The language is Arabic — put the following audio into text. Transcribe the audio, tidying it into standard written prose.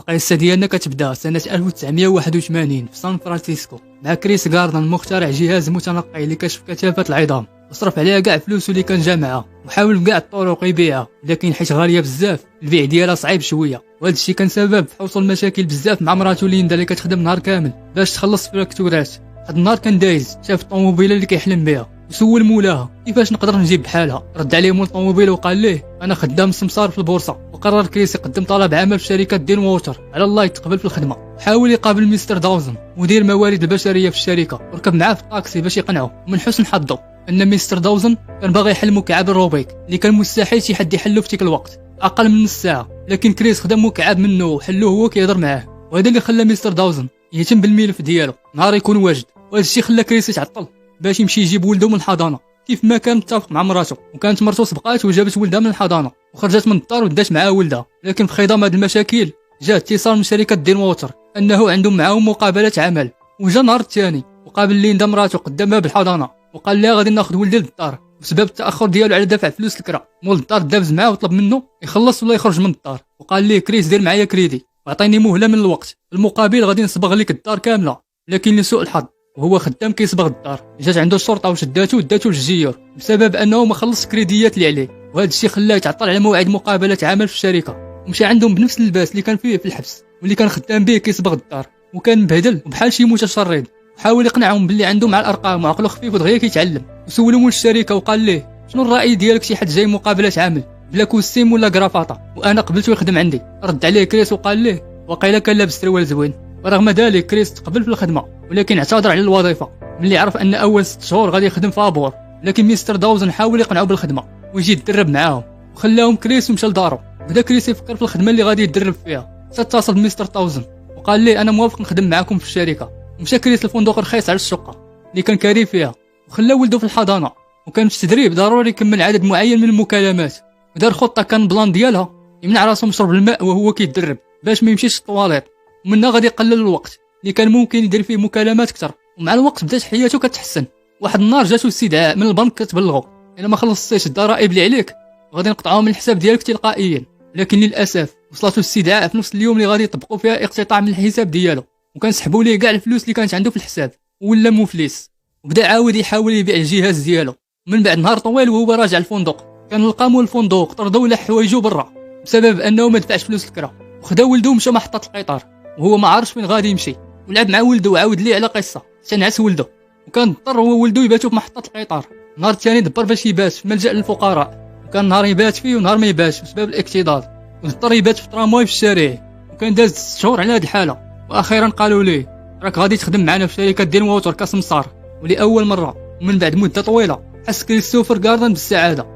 القصة ديالنا كتبدا سنة 1981 في سان فرانسيسكو مع كريس غاردن مخترع جهاز متنقل لكشف كثافة العظام، وصرف عليها كاع فلوسو اللي كان جامعها وحاول بكاع الطرق يبيعها، لكن حيت غالية بزاف البيع ديالها صعيب شوية، وهذا الشيء كان سبب في حصول مشاكل بزاف مع مراتو ليندا اللي كتخدم نهار كامل باش تخلص فاكتورات. هاد النهار كان دايز شاف الطوموبيله اللي كيحلم بها وسول مولاها كيفاش نقدر نجيب بحالها. رد عليه مول الطوموبيل وقال ليه انا خدام سمسار في البورصه. وقرر كريس يقدم طلب عمل في شركه دين ووتر على الله يتقبل في الخدمه. حاول يقابل مستر داوزن مدير الموارد البشريه في الشركه وركب معاه في الطاكسي باش يقنعه. ومن حسن حظه ان مستر داوزن كان باغي يحل مكعب الروبيك اللي كان مستحيل شي حد يحلو في تلك الوقت اقل من نص ساعه، لكن كريس خدم مكعب منه وحلوه هو كيهضر معاه، وهذا اللي خلى مستر داوزن يهتم بالملف ديالو نهار يكون واجد. وهذا الشيء خلى كريس يتعطل باش يمشي يجيب ولده من الحضانه كيف ما كان متفق مع مراته، وكانت مرته سبقات وجابت ولدها من الحضانه وخرجت من الدار ودات معها ولدها. لكن في خضم هذه المشاكل جاء اتصال من شركه دين ووتر انه عندهم معاهم مقابله عمل، وجا النهار الثاني وقابل ليندا مراته قدامها بالحضانه وقال لها غادي ناخذ ولدي للدار بسبب التاخر ديالو على دفع فلوس الكرا. مول الدار دابز معاه وطلب منه يخلص ولا يخرج من الدار، وقال ليه كريس دير معايا كريدي وعطيني مهله من الوقت، المقابل غادي نصبغ لك الدار كامله. لكن لسوء الحظ وهو خدام كيصبغ الدار جات عنده الشرطه وشداتو وداتو للجيور بسبب انه ما خلص الكريديات اللي عليه، وهذا الشيء خلاه يتعطل على موعد مقابله عمل في الشركه. ومشى عندهم بنفس اللباس اللي كان فيه في الحبس واللي كان خدام به كيصبغ الدار، وكان مبهدل وبحال شي متشرد. وحاول يقنعهم باللي عنده مع الارقام وعقله خفيف ودغيا كيتعلم. وسولوا مول الشركه وقال ليه شنو الراي ديالك شي حد جاي مقابله عمل بلا كوستيم ولا كرافاطه وانا قبلته يخدم عندي؟ رد عليه كريس وقال ليه وقيلا كان لابس سروال زوين. ورغم ذلك كريس تقبل في الخدمه، ولكن اعتذر على الوظيفه ملي عرف ان اول 6 شهور غادي يخدم فابور. لكن مستر داوزن حاول يقنعه بالخدمه ويجي يتدرب معاهم وخلاهم كريس ومشى لدارو. بدا كريس يفكر في الخدمه اللي غادي يتدرب فيها، اتصل بمستر داوزن وقال ليه انا موافق نخدم معاكم في الشركه. ومشى كريس للفندق الرخيص على الشقه اللي كان كاري فيها وخلى ولده في الحضانه، وكان في التدريب ضروري يكمل عدد معين من المكالمات. ودار خطه كان بلان ديالها يمنع راسه من شرب الماء وهو كيتدرب باش ما يمشيش للطواليط، ومنها غادي يقلل الوقت اللي كان ممكن يدير فيه مكالمات اكثر. ومع الوقت بدات حياته كتحسن. واحد النهار جاتو استدعاء من البنك كتبلغوا الا ما خلصتيش الضرائب اللي عليك غادي نقطعوها من الحساب ديالك تلقائيا. لكن للاسف وصلته الاستدعاء في نفس اليوم اللي غادي يطبقوا فيها اقتطاع من الحساب ديالو، وكان سحبوا ليه كاع الفلوس اللي كانت عنده في الحساب ولا مفلس. وبدا عاود يحاول يبيع الجهاز ديالو. من بعد نهار طويل وهو راجع الفندق كان لقى مول الفندق طردوا له حوايجو برا بسبب انه ما دفعش فلوس الكرا، وخدا ولده ومشى محطه القطار وهو ما عارفش فين غادي يمشي. ولعب مع ولده وعاود ليه على قصه تنعس ولده، وكان اضطر هو وولده يباتوا في محطه القطار. النهار الثاني دبر باش يبات في ملجأ للفقراء، وكان نهار يبات فيه ونهار ما يباتش بسبب الاكتظاظ، واضطر يبات في ترامواي في الشارع. وكان داز 6 شهور على هذه الحاله، واخيرا قالوا ليه راك غادي تخدم معنا في شركه دين ووتر كسمسار. ولاول مره ومن بعد مده طويله حس كريستوفر غاردن بالسعاده